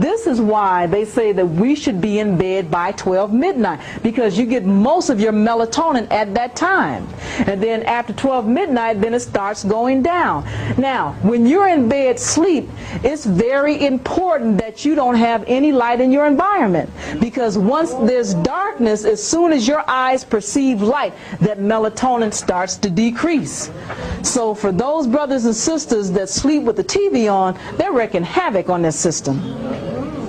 This is why they say that we should be in bed by 12 midnight, because you get most of your melatonin at that time. And then after 12 midnight, then it starts going down. Now, when you're in bed sleep, it's very important that you don't have any light in your environment, because once there's darkness, as soon as your eyes perceive light, that melatonin starts to decrease. So for those brothers and sisters that sleep with the TV on, they're wreaking havoc on their system.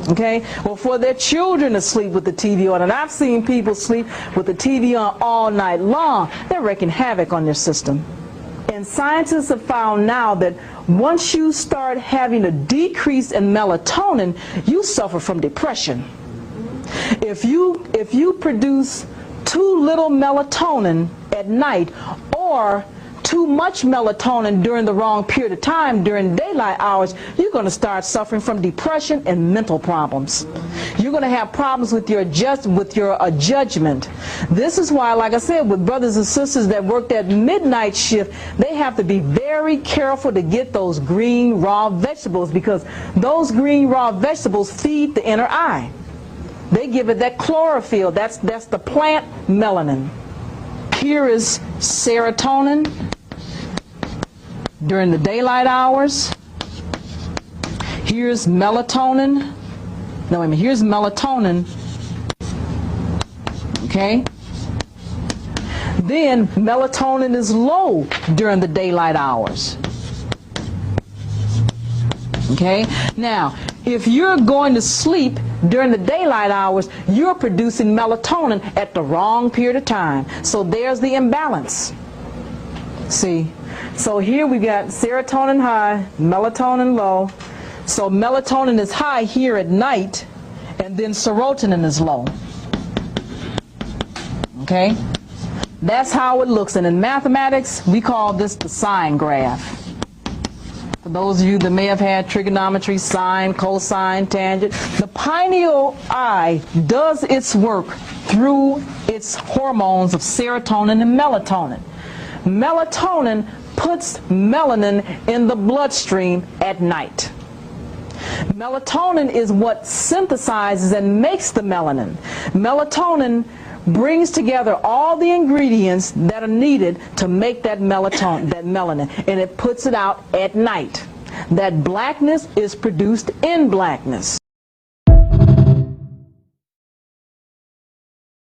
Okay? Well, for their children to sleep with the TV on, and I've seen people sleep with the TV on all night long, they're wreaking havoc on their system. And scientists have found now that once you start having a decrease in melatonin, you suffer from depression. If you produce too little melatonin at night, or too much melatonin during the wrong period of time during daylight hours, you're going to start suffering from depression and mental problems. You're going to have problems with your judgment. This is why, like I said, with brothers and sisters that work that midnight shift, they have to be very careful to get those green raw vegetables, because those green raw vegetables feed the inner eye. They give it that chlorophyll. That's the plant melanin. Here is serotonin during the daylight hours. Here's melatonin. No, wait a minute. Here's melatonin. Okay? Then melatonin is low during the daylight hours. Okay? Now, if you're going to sleep during the daylight hours, you're producing melatonin at the wrong period of time. So there's the imbalance. See? So here we got serotonin high, melatonin low. So melatonin is high here at night, and then serotonin is low. Okay? That's how it looks. And in mathematics, we call this the sine graph. For those of you that may have had trigonometry, sine, cosine, tangent, the pineal eye does its work through its hormones of serotonin and melatonin. Melatonin puts melanin in the bloodstream at night. Melatonin is what synthesizes and makes the melanin. Melatonin brings together all the ingredients that are needed to make that melanin, and it puts it out at night. That blackness is produced in blackness.